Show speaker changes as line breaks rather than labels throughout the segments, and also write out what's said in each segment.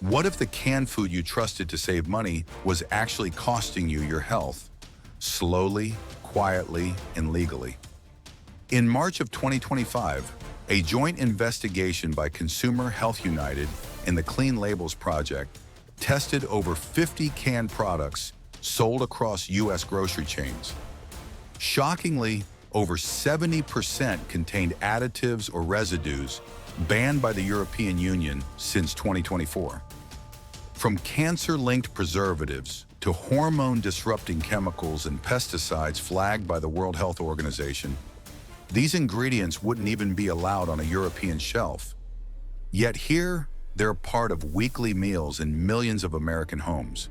What if the canned food you trusted to save money was actually costing you your health? Slowly, quietly, and legally. In March of 2025, a joint investigation by Consumer Health United and the Clean Labels Project tested over 50 canned products sold across U.S. grocery chains. Shockingly, over 70% contained additives or residues banned by the European Union since 2024. From cancer-linked preservatives to hormone-disrupting chemicals and pesticides flagged by the World Health Organization, these ingredients wouldn't even be allowed on a European shelf. Yet here, they're part of weekly meals in millions of American homes.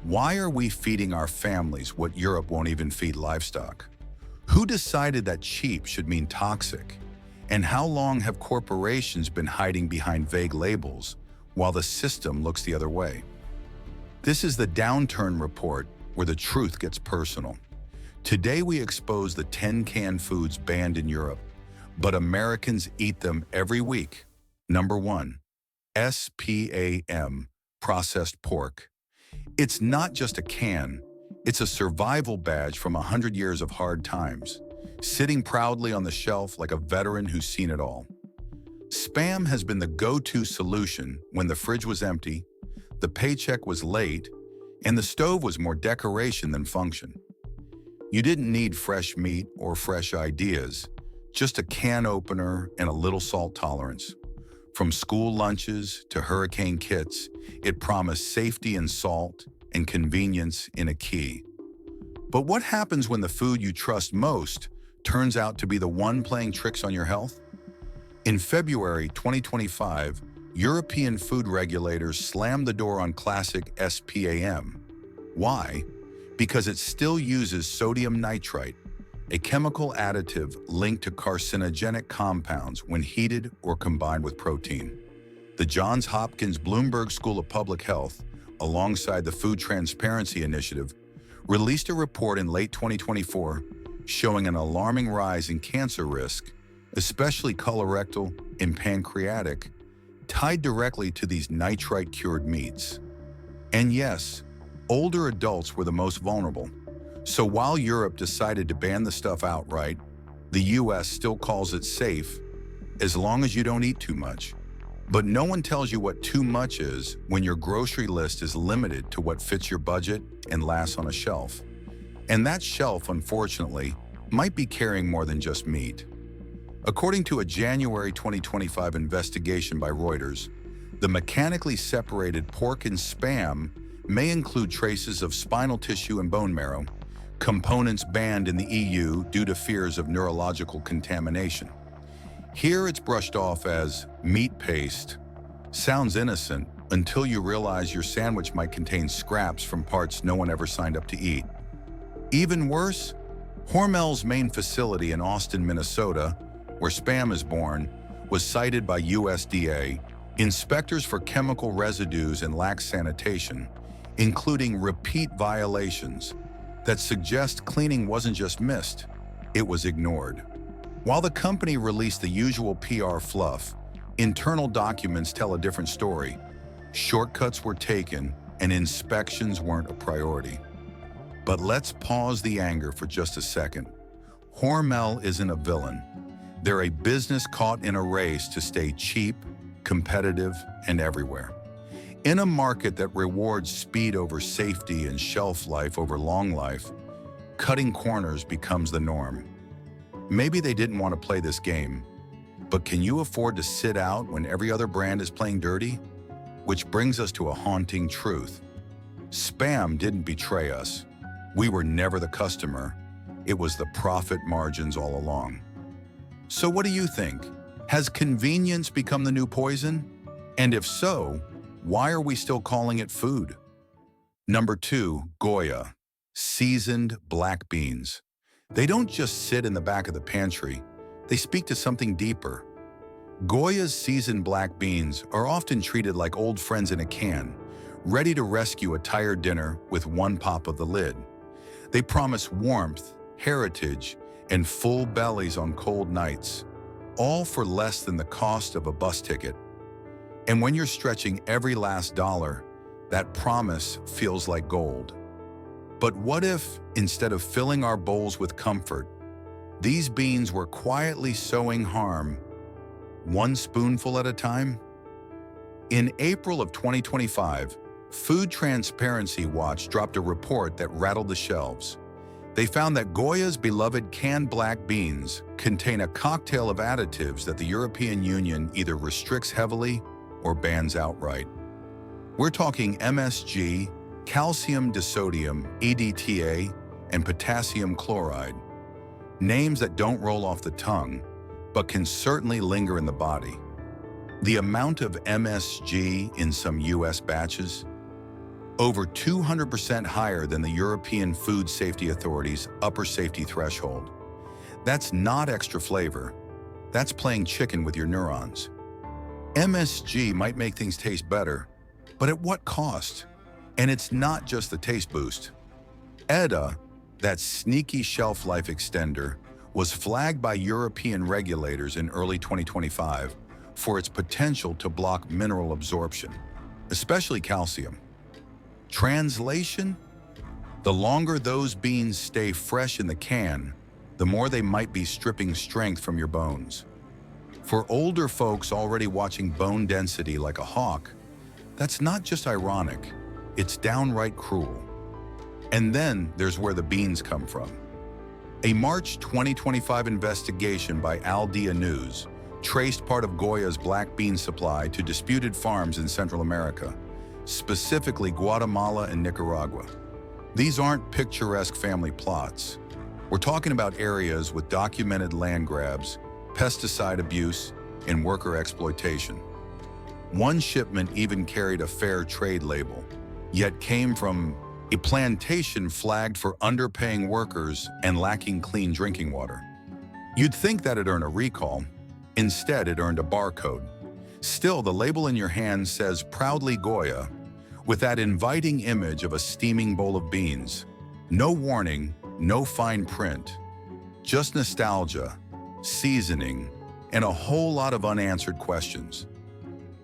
Why are we feeding our families what Europe won't even feed livestock? Who decided that cheap should mean toxic? And how long have corporations been hiding behind vague labels while the system looks the other way? This is the Downturn Report, where the truth gets personal. Today we expose the 10 canned foods banned in Europe, but Americans eat them every week. Number 1. SPAM, processed pork. It's not just a can, it's a survival badge from 100 years of hard times, sitting proudly on the shelf like a veteran who's seen it all. Spam has been the go-to solution when the fridge was empty, the paycheck was late, and the stove was more decoration than function. You didn't need fresh meat or fresh ideas, just a can opener and a little salt tolerance. From school lunches to hurricane kits, it promised safety in salt and convenience in a key. But what happens when the food you trust most turns out to be the one playing tricks on your health? In February 2025, European food regulators slammed the door on classic SPAM. Why? Because it still uses sodium nitrite, a chemical additive linked to carcinogenic compounds when heated or combined with protein. The Johns Hopkins Bloomberg School of Public Health, alongside the Food Transparency Initiative, released a report in late 2024 showing an alarming rise in cancer risk, especially colorectal and pancreatic, tied directly to these nitrite-cured meats. And yes, older adults were the most vulnerable. So while Europe decided to ban the stuff outright, the US still calls it safe, as long as you don't eat too much. But no one tells you what too much is when your grocery list is limited to what fits your budget and lasts on a shelf. And that shelf, unfortunately, might be carrying more than just meat. According to a January 2025 investigation by Reuters, the mechanically separated pork and Spam may include traces of spinal tissue and bone marrow, components banned in the EU due to fears of neurological contamination. Here it's brushed off as meat paste. Sounds innocent until you realize your sandwich might contain scraps from parts no one ever signed up to eat. Even worse, Hormel's main facility in Austin, Minnesota, where Spam is born, was cited by USDA, inspectors for chemical residues and lax sanitation, including repeat violations that suggest cleaning wasn't just missed, it was ignored. While the company released the usual PR fluff, internal documents tell a different story. Shortcuts were taken and inspections weren't a priority. But let's pause the anger for just a second. Hormel isn't a villain. They're a business caught in a race to stay cheap, competitive, and everywhere. In a market that rewards speed over safety and shelf life over long life, cutting corners becomes the norm. Maybe they didn't want to play this game, but can you afford to sit out when every other brand is playing dirty? Which brings us to a haunting truth. Spam didn't betray us. We were never the customer. It was the profit margins all along. So what do you think? Has convenience become the new poison? And if so, why are we still calling it food? Number 2, Goya, seasoned black beans. They don't just sit in the back of the pantry, they speak to something deeper. Goya's seasoned black beans are often treated like old friends in a can, ready to rescue a tired dinner with one pop of the lid. They promise warmth, heritage, and full bellies on cold nights, all for less than the cost of a bus ticket. And when you're stretching every last dollar, that promise feels like gold. But what if, instead of filling our bowls with comfort, these beans were quietly sowing harm, one spoonful at a time? In April of 2025, Food Transparency Watch dropped a report that rattled the shelves. They found that Goya's beloved canned black beans contain a cocktail of additives that the European Union either restricts heavily or bans outright. We're talking MSG, calcium disodium, EDTA, and potassium chloride. Names that don't roll off the tongue, but can certainly linger in the body. The amount of MSG in some US batches? Over 200% higher than the European Food Safety Authority's upper safety threshold. That's not extra flavor. That's playing chicken with your neurons. MSG might make things taste better, but at what cost? And it's not just the taste boost. EDA, that sneaky shelf life extender, was flagged by European regulators in early 2025 for its potential to block mineral absorption, especially calcium. Translation? The longer those beans stay fresh in the can, the more they might be stripping strength from your bones. For older folks already watching bone density like a hawk, that's not just ironic, it's downright cruel. And then there's where the beans come from. A March 2025 investigation by Al Dia News traced part of Goya's black bean supply to disputed farms in Central America, specifically Guatemala and Nicaragua. These aren't picturesque family plots. We're talking about areas with documented land grabs, pesticide abuse, and worker exploitation. One shipment even carried a fair trade label, yet came from a plantation flagged for underpaying workers and lacking clean drinking water. You'd think that'd earn a recall. Instead, it earned a barcode. Still, the label in your hand says proudly Goya, with that inviting image of a steaming bowl of beans. No warning, no fine print, just nostalgia, seasoning, and a whole lot of unanswered questions.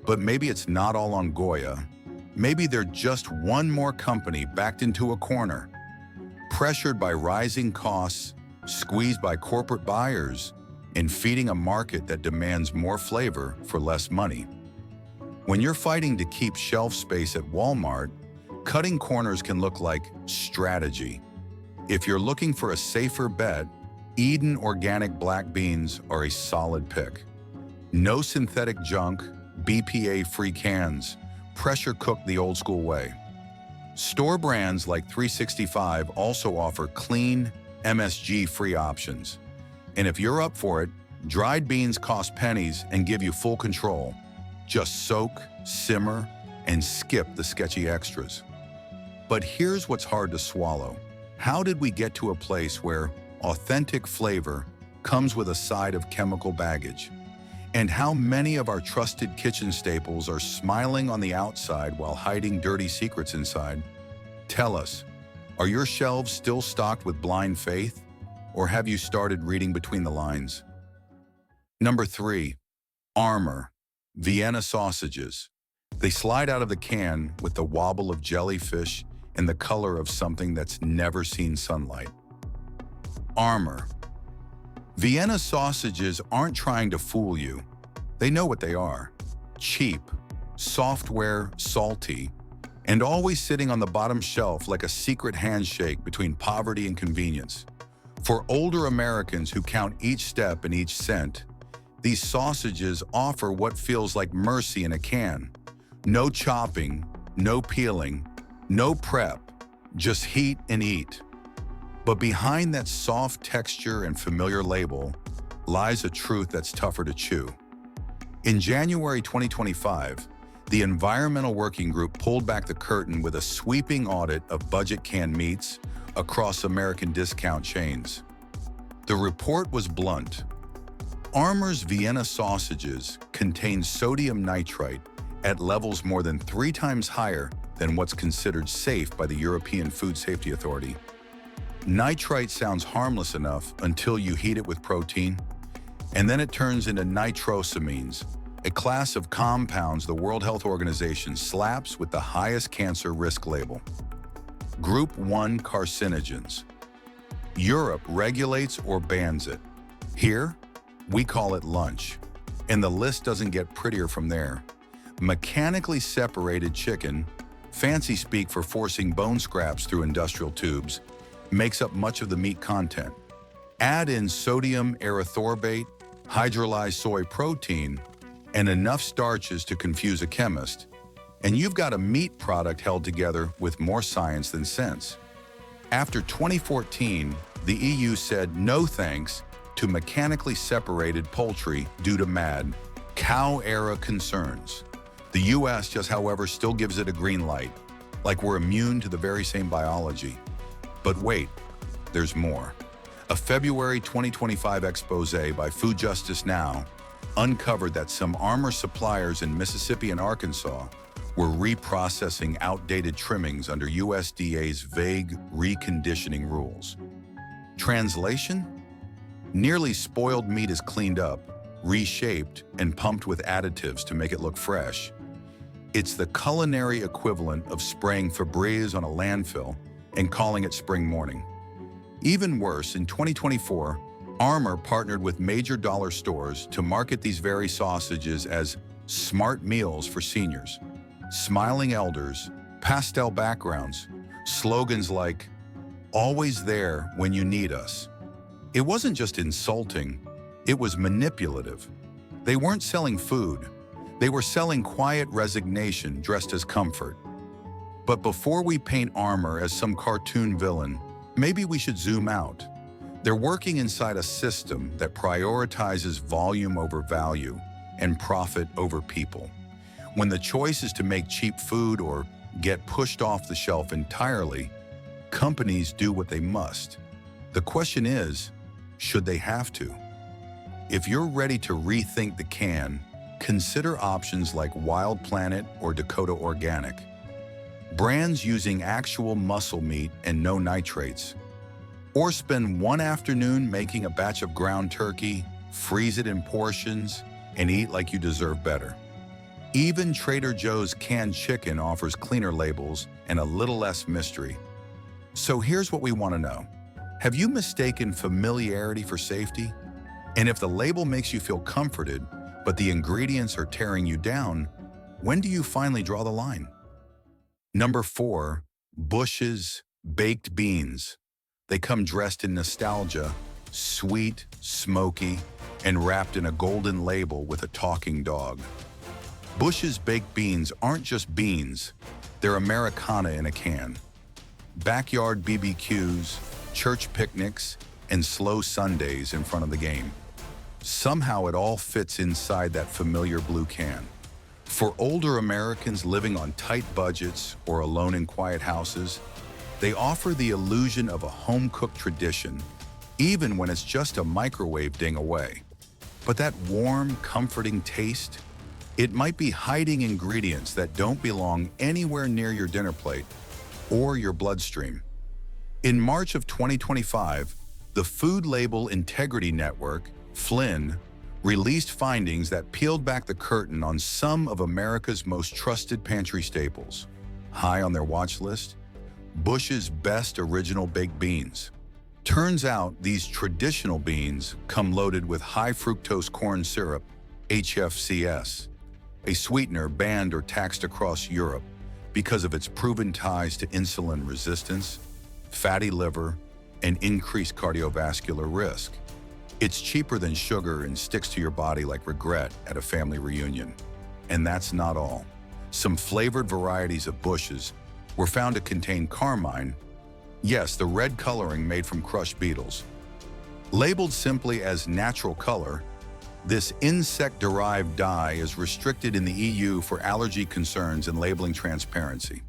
But maybe it's not all on Goya. Maybe they're just one more company backed into a corner, pressured by rising costs, squeezed by corporate buyers, and feeding a market that demands more flavor for less money. When you're fighting to keep shelf space at Walmart, cutting corners can look like strategy. If you're looking for a safer bet, Eden organic black beans are a solid pick. No synthetic junk, BPA-free cans, pressure cooked the old school way. Store brands like 365 also offer clean, MSG-free options. And if you're up for it, dried beans cost pennies and give you full control. Just soak, simmer, and skip the sketchy extras. But here's what's hard to swallow. How did we get to a place where authentic flavor comes with a side of chemical baggage? And how many of our trusted kitchen staples are smiling on the outside while hiding dirty secrets inside? Tell us, are your shelves still stocked with blind faith? Or have you started reading between the lines? Number 3, Armour, Vienna sausages. They slide out of the can with the wobble of jellyfish and the color of something that's never seen sunlight. Armour. Vienna sausages aren't trying to fool you. They know what they are. Cheap, software, salty, and always sitting on the bottom shelf like a secret handshake between poverty and convenience. For older Americans who count each step and each cent, these sausages offer what feels like mercy in a can. No chopping, no peeling, no prep, just heat and eat. But behind that soft texture and familiar label lies a truth that's tougher to chew. In January 2025, the Environmental Working Group pulled back the curtain with a sweeping audit of budget canned meats across American discount chains. The report was blunt. Armour's Vienna sausages contain sodium nitrite at levels more than 3 times higher than what's considered safe by the European Food Safety Authority. Nitrite sounds harmless enough until you heat it with protein, and then it turns into nitrosamines, a class of compounds the World Health Organization slaps with the highest cancer risk label. Group 1 carcinogens. Europe regulates or bans it. Here, we call it lunch. And the list doesn't get prettier from there. Mechanically separated chicken, fancy speak for forcing bone scraps through industrial tubes, makes up much of the meat content. Add in sodium erythorbate, hydrolyzed soy protein, and enough starches to confuse a chemist, and you've got a meat product held together with more science than sense. After 2014, the EU said no thanks to mechanically separated poultry due to MAD, cow-era concerns. The US just, however, still gives it a green light, like we're immune to the very same biology. But wait, there's more. A February 2025 expose by Food Justice Now uncovered that some Armour suppliers in Mississippi and Arkansas were reprocessing outdated trimmings under USDA's vague reconditioning rules. Translation? Nearly spoiled meat is cleaned up, reshaped, and pumped with additives to make it look fresh. It's the culinary equivalent of spraying Febreze on a landfill and calling it spring morning. Even worse, in 2024, Armour partnered with major dollar stores to market these very sausages as smart meals for seniors. Smiling elders, pastel backgrounds, slogans like, "Always there when you need us." It wasn't just insulting, it was manipulative. They weren't selling food, they were selling quiet resignation dressed as comfort. But before we paint Armour as some cartoon villain, maybe we should zoom out. They're working inside a system that prioritizes volume over value and profit over people. When the choice is to make cheap food or get pushed off the shelf entirely, companies do what they must. The question is, should they have to? If you're ready to rethink the can, consider options like Wild Planet or Dakota Organic. Brands using actual muscle meat and no nitrates. Or spend one afternoon making a batch of ground turkey, freeze it in portions, and eat like you deserve better. Even Trader Joe's canned chicken offers cleaner labels and a little less mystery. So here's what we want to know. Have you mistaken familiarity for safety? And if the label makes you feel comforted, but the ingredients are tearing you down, when do you finally draw the line? Number 4, Bush's baked beans. They come dressed in nostalgia, sweet, smoky, and wrapped in a golden label with a talking dog. Bush's baked beans aren't just beans, they're Americana in a can. Backyard BBQs, church picnics, and slow Sundays in front of the game. Somehow it all fits inside that familiar blue can. For older Americans living on tight budgets or alone in quiet houses, they offer the illusion of a home-cooked tradition, even when it's just a microwave ding away. But that warm, comforting taste, it might be hiding ingredients that don't belong anywhere near your dinner plate or your bloodstream. In March of 2025, the Food Label Integrity Network, Flynn, released findings that peeled back the curtain on some of America's most trusted pantry staples. High on their watch list, Bush's best original baked beans. Turns out these traditional beans come loaded with high-fructose corn syrup, HFCS, a sweetener banned or taxed across Europe because of its proven ties to insulin resistance, fatty liver, and increased cardiovascular risk. It's cheaper than sugar and sticks to your body like regret at a family reunion. And that's not all. Some flavored varieties of Bush's were found to contain carmine, yes, the red coloring made from crushed beetles. Labeled simply as natural color, this insect-derived dye is restricted in the EU for allergy concerns and labeling transparency.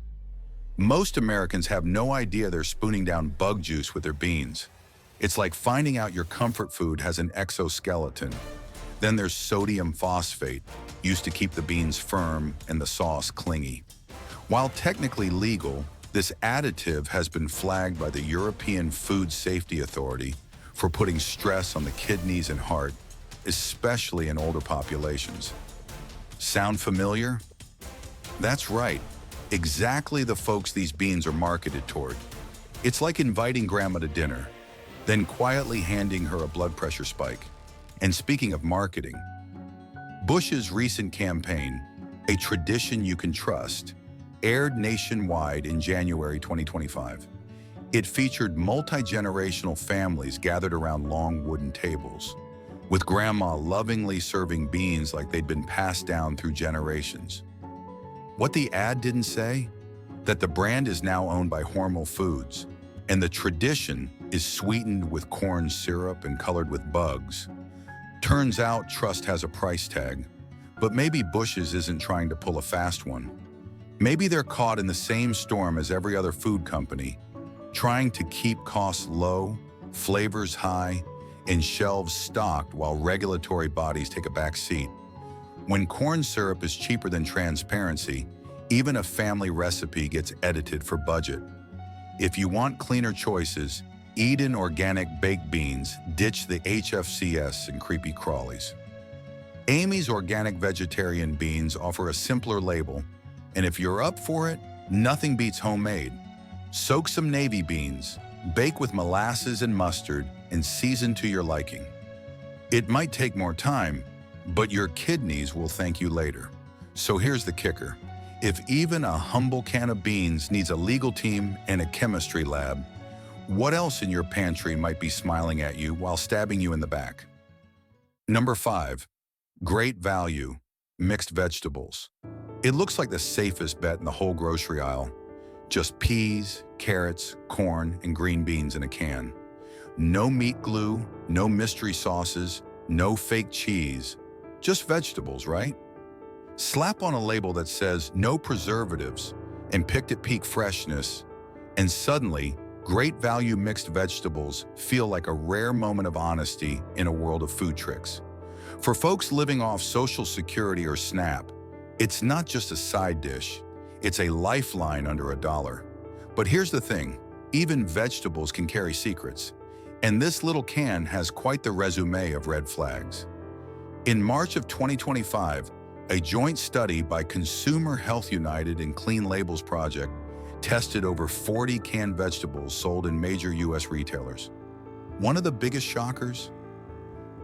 Most Americans have no idea they're spooning down bug juice with their beans. It's like finding out your comfort food has an exoskeleton. Then there's sodium phosphate, used to keep the beans firm and the sauce clingy. While technically legal, this additive has been flagged by the European Food Safety Authority for putting stress on the kidneys and heart, especially in older populations. Sound familiar? That's right. Exactly the folks these beans are marketed toward. It's like inviting grandma to dinner, then quietly handing her a blood pressure spike. And speaking of marketing, Bush's recent campaign, A Tradition You Can Trust, aired nationwide in January 2025. It featured multi-generational families gathered around long wooden tables, with grandma lovingly serving beans like they'd been passed down through generations. What the ad didn't say? That the brand is now owned by Hormel Foods, and the tradition is sweetened with corn syrup and colored with bugs. Turns out trust has a price tag, but maybe Bush's isn't trying to pull a fast one. Maybe they're caught in the same storm as every other food company, trying to keep costs low, flavors high, and shelves stocked while regulatory bodies take a back seat. When corn syrup is cheaper than transparency, even a family recipe gets edited for budget. If you want cleaner choices, eat in organic baked beans, ditch the HFCS and creepy crawlies. Amy's organic vegetarian beans offer a simpler label, and if you're up for it, nothing beats homemade. Soak some navy beans, bake with molasses and mustard, and season to your liking. It might take more time, but your kidneys will thank you later. So here's the kicker. If even a humble can of beans needs a legal team and a chemistry lab, what else in your pantry might be smiling at you while stabbing you in the back? Number 5. Great value, mixed vegetables. It looks like the safest bet in the whole grocery aisle. Just peas, carrots, corn, and green beans in a can. No meat glue, no mystery sauces, no fake cheese. Just vegetables, right? Slap on a label that says no preservatives and picked at peak freshness, and suddenly, great value mixed vegetables feel like a rare moment of honesty in a world of food tricks. For folks living off Social Security or SNAP, it's not just a side dish, it's a lifeline under $1. But here's the thing, even vegetables can carry secrets, and this little can has quite the resume of red flags. In March of 2025, a joint study by Consumer Health United and Clean Labels Project tested over 40 canned vegetables sold in major U.S. retailers. One of the biggest shockers?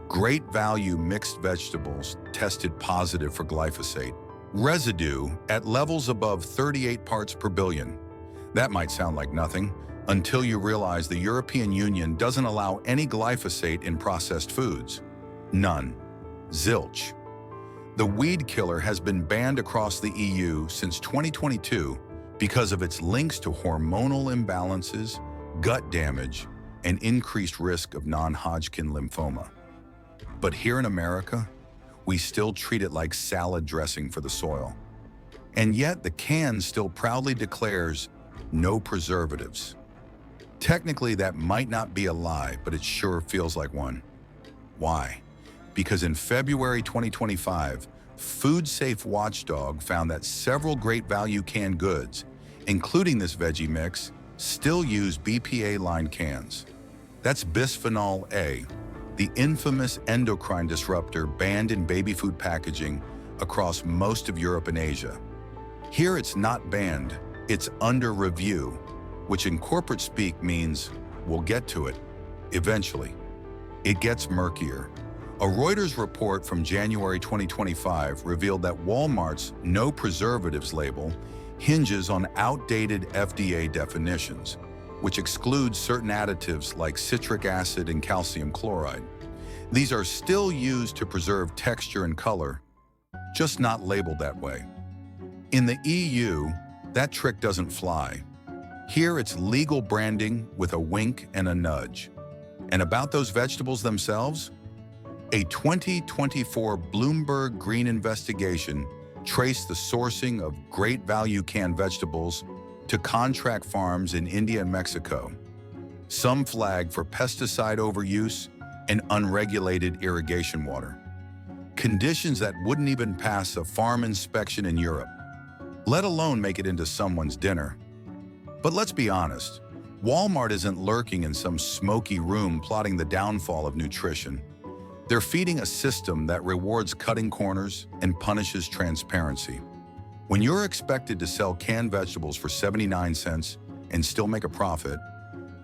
Great value mixed vegetables tested positive for glyphosate, residue at levels above 38 parts per billion. That might sound like nothing, until you realize the European Union doesn't allow any glyphosate in processed foods. None. Zilch. The weed killer has been banned across the EU since 2022 because of its links to hormonal imbalances, gut damage, and increased risk of non-Hodgkin lymphoma. But here in America, we still treat it like salad dressing for the soil. And yet the can still proudly declares no preservatives. Technically, that might not be a lie, but it sure feels like one. Why? Because in February 2025, Food Safe Watchdog found that several great value canned goods, including this veggie mix, still use BPA-lined cans. That's bisphenol A, the infamous endocrine disruptor banned in baby food packaging across most of Europe and Asia. Here it's not banned, it's under review, which in corporate speak means we'll get to it, eventually. It gets murkier. A Reuters report from January 2025 revealed that Walmart's no preservatives label hinges on outdated FDA definitions, which excludes certain additives like citric acid and calcium chloride. These are still used to preserve texture and color, just not labeled that way. In the EU, that trick doesn't fly. Here it's legal branding with a wink and a nudge. And about those vegetables themselves, a 2024 Bloomberg Green investigation traced the sourcing of great value canned vegetables to contract farms in India and Mexico. Some flagged for pesticide overuse and unregulated irrigation water. Conditions that wouldn't even pass a farm inspection in Europe, let alone make it into someone's dinner. But let's be honest, Walmart isn't lurking in some smoky room plotting the downfall of nutrition. They're feeding a system that rewards cutting corners and punishes transparency. When you're expected to sell canned vegetables for 79 cents and still make a profit,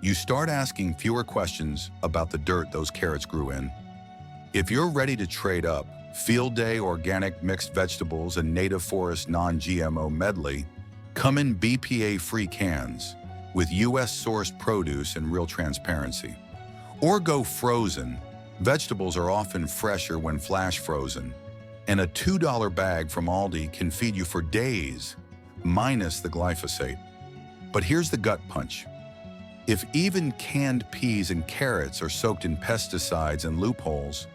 you start asking fewer questions about the dirt those carrots grew in. If you're ready to trade up, field day organic mixed vegetables and native forest non-GMO medley come in BPA-free cans with US-sourced produce and real transparency. Or go frozen. Vegetables are often fresher when flash frozen, and a $2 bag from Aldi can feed you for days, minus the glyphosate. But here's the gut punch. If even canned peas and carrots are soaked in pesticides and loopholes,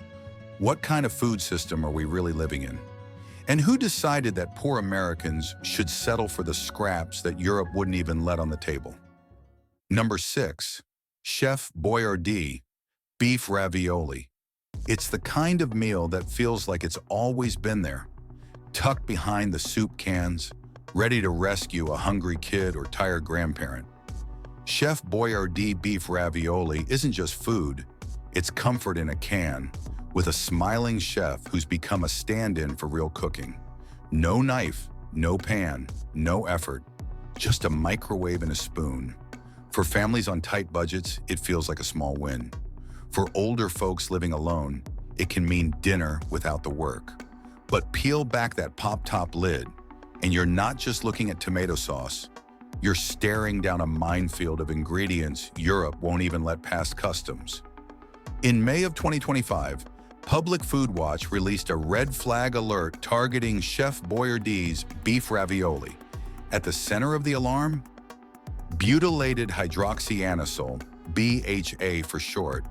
what kind of food system are we really living in? And who decided that poor Americans should settle for the scraps that Europe wouldn't even let on the table? Number 6. Chef Boyardee beef ravioli. It's the kind of meal that feels like it's always been there, tucked behind the soup cans, ready to rescue a hungry kid or tired grandparent. Chef Boyardee beef ravioli isn't just food, it's comfort in a can, with a smiling chef who's become a stand-in for real cooking. No knife, no pan, no effort, just a microwave and a spoon. For families on tight budgets, it feels like a small win. For older folks living alone, it can mean dinner without the work. But peel back that pop-top lid, and you're not just looking at tomato sauce, you're staring down a minefield of ingredients Europe won't even let past customs. In May of 2025, Public Food Watch released a red flag alert targeting Chef Boyardee's beef ravioli. At the center of the alarm, butylated hydroxyanisole, BHA for short.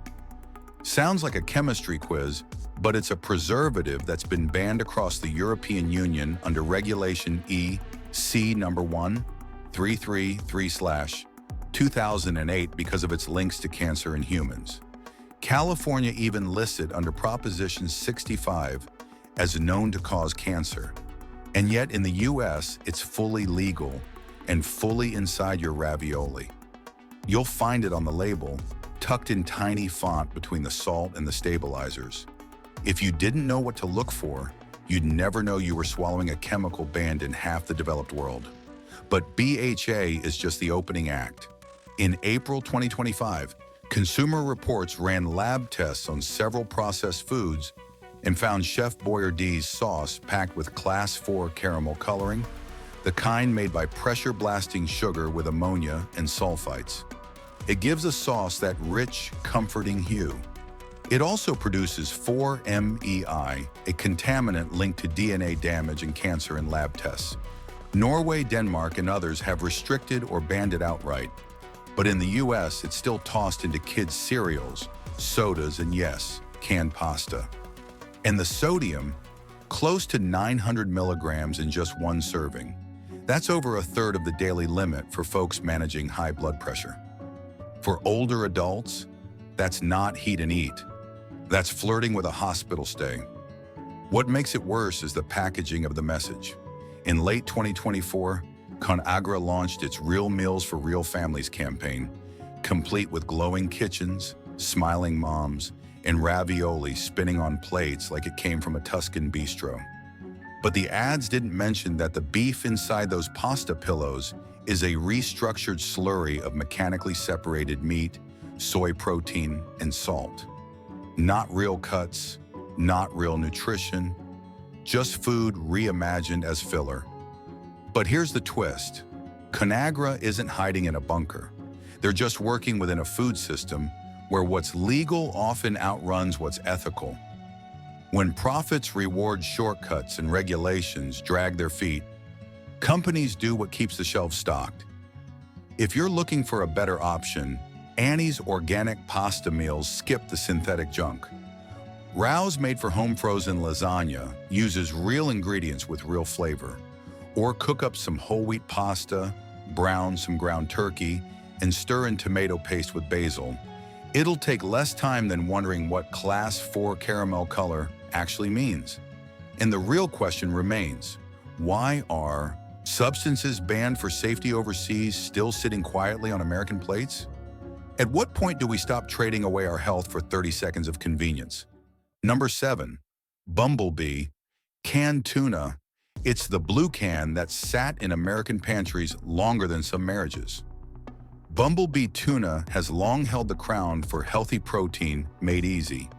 Sounds like a chemistry quiz, but it's a preservative that's been banned across the European Union under Regulation EC number 1333/2008 because of its links to cancer in humans. California even listed under Proposition 65 as known to cause cancer. And yet in the US, it's fully legal and fully inside your ravioli. You'll find it on the label, tucked in tiny font between the salt and the stabilizers. If you didn't know what to look for, you'd never know you were swallowing a chemical banned in half the developed world. But BHA is just the opening act. In April 2025, Consumer Reports ran lab tests on several processed foods and found Chef Boyardee's sauce packed with Class 4 caramel coloring, the kind made by pressure-blasting sugar with ammonia and sulfites. It gives a sauce that rich, comforting hue. It also produces 4-MEI, a contaminant linked to DNA damage and cancer in lab tests. Norway, Denmark, and others have restricted or banned it outright. But in the US, it's still tossed into kids' cereals, sodas, and yes, canned pasta. And the sodium, close to 900 milligrams in just one serving. That's over a third of the daily limit for folks managing high blood pressure. For older adults, that's not heat and eat. That's flirting with a hospital stay. What makes it worse is the packaging of the message. In late 2024, ConAgra launched its Real Meals for Real Families campaign, complete with glowing kitchens, smiling moms, and ravioli spinning on plates like it came from a Tuscan bistro. But the ads didn't mention that the beef inside those pasta pillows is a restructured slurry of mechanically separated meat, soy protein, and salt. Not real cuts, not real nutrition, just food reimagined as filler. But here's the twist. ConAgra isn't hiding in a bunker. They're just working within a food system where what's legal often outruns what's ethical. When profits reward shortcuts and regulations drag their feet, companies do what keeps the shelves stocked. If you're looking for a better option, Annie's organic pasta meals skip the synthetic junk. Rao's made-for-home frozen lasagna uses real ingredients with real flavor. Or cook up some whole wheat pasta, brown some ground turkey, and stir in tomato paste with basil. It'll take less time than wondering what Class 4 caramel color actually means. And the real question remains, why are substances banned for safety overseas still sitting quietly on American plates? At what point do we stop trading away our health for 30 seconds of convenience? Number 7. Bumble Bee, canned tuna. It's the blue can that sat in American pantries longer than some marriages. Bumble Bee tuna has long held the crown for healthy protein made easy.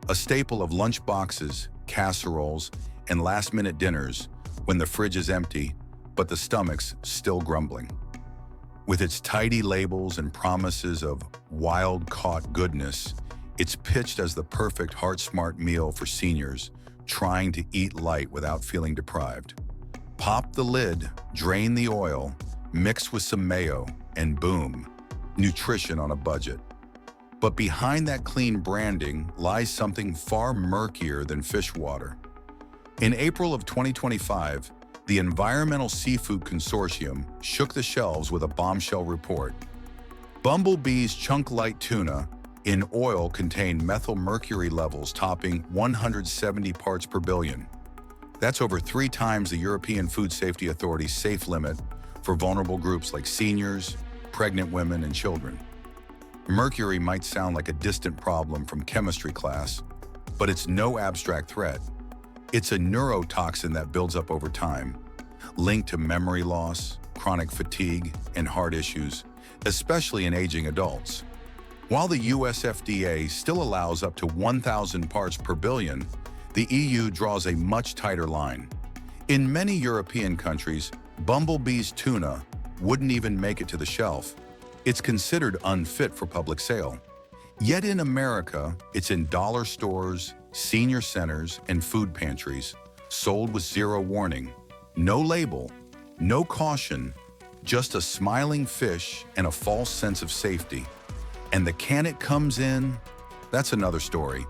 A staple of lunch boxes, casseroles, and last-minute dinners when the fridge is empty, but the stomach's still grumbling. With its tidy labels and promises of wild-caught goodness, it's pitched as the perfect heart-smart meal for seniors trying to eat light without feeling deprived. Pop the lid, drain the oil, mix with some mayo, and boom, nutrition on a budget. But behind that clean branding lies something far murkier than fish water. In April of 2025, the Environmental Seafood Consortium shook the shelves with a bombshell report. Bumble Bee's chunk light tuna in oil contained methyl mercury levels topping 170 parts per billion. That's over 3 times the European Food Safety Authority's safe limit for vulnerable groups like seniors, pregnant women, and children. Mercury might sound like a distant problem from chemistry class, but it's no abstract threat. It's a neurotoxin that builds up over time, linked to memory loss, chronic fatigue, and heart issues, especially in aging adults. While the US FDA still allows up to 1,000 parts per billion, the EU draws a much tighter line. In many European countries, Bumble Bee's tuna wouldn't even make it to the shelf. It's considered unfit for public sale. Yet in America, it's in dollar stores, senior centers, and food pantries, sold with zero warning. No label, no caution, just a smiling fish and a false sense of safety. And the can it comes in, that's another story.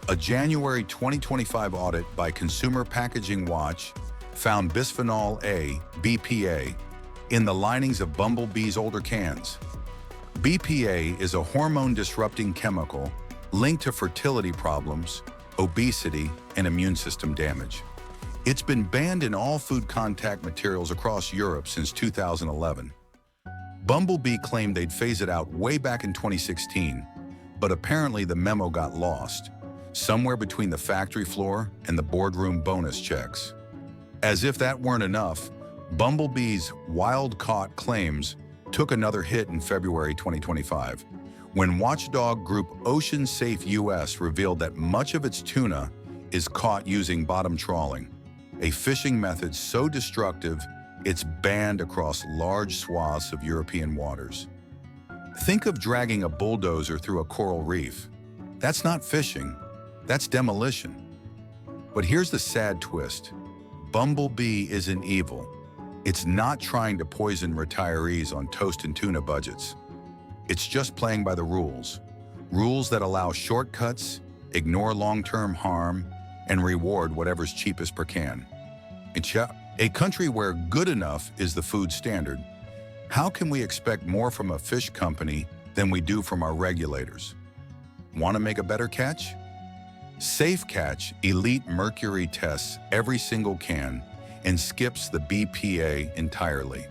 A January 2025 audit by Consumer Packaging Watch found bisphenol A, BPA, in the linings of Bumble Bee's older cans. BPA is a hormone-disrupting chemical linked to fertility problems, obesity, and immune system damage. It's been banned in all food contact materials across Europe since 2011. Bumble Bee claimed they'd phase it out way back in 2016, but apparently the memo got lost, somewhere between the factory floor and the boardroom bonus checks. As if that weren't enough, Bumble Bee's wild-caught claims took another hit in February 2025, when watchdog group Ocean Safe US revealed that much of its tuna is caught using bottom trawling, a fishing method so destructive it's banned across large swaths of European waters. Think of dragging a bulldozer through a coral reef. That's not fishing, that's demolition. But here's the sad twist. Bumble Bee isn't evil. It's not trying to poison retirees on toast and tuna budgets. It's just playing by the rules. Rules that allow shortcuts, ignore long-term harm, and reward whatever's cheapest per can. In a country where good enough is the food standard, how can we expect more from a fish company than we do from our regulators? Want to make a better catch? Safe Catch Elite Mercury tests every single can and skips the BPA entirely.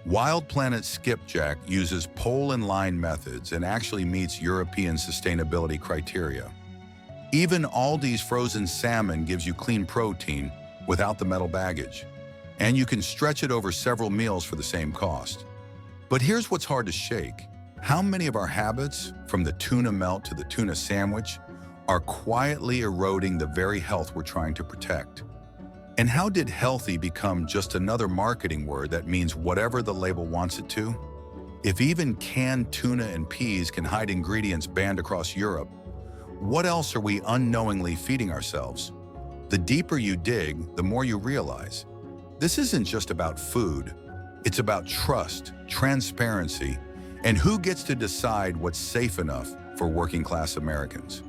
Wild Planet Skipjack uses pole and line methods and actually meets European sustainability criteria. Even Aldi's frozen salmon gives you clean protein without the metal baggage, and you can stretch it over several meals for the same cost. But here's what's hard to shake. How many of our habits, from the tuna melt to the tuna sandwich, are quietly eroding the very health we're trying to protect? And how did healthy become just another marketing word that means whatever the label wants it to? If even canned tuna and peas can hide ingredients banned across Europe, what else are we unknowingly feeding ourselves? The deeper you dig, the more you realize. This isn't just about food. It's about trust, transparency, and who gets to decide what's safe enough for working-class Americans.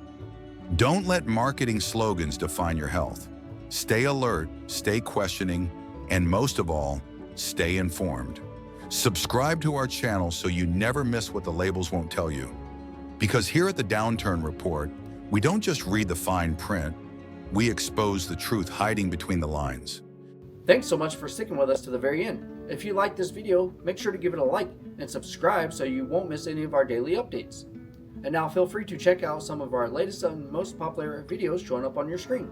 Don't let marketing slogans define your health. Stay alert, stay questioning, and most of all, stay informed. Subscribe to our channel so you never miss what the labels won't tell you. Because here at the Downturn Report, we don't just read the fine print, we expose the truth hiding between the lines.
Thanks so much for sticking with us to the very end. If you liked this video, make sure to give it a like and subscribe so you won't miss any of our daily updates. And now feel free to check out some of our latest and most popular videos showing up on your screen.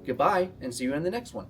Goodbye, and see you in the next one.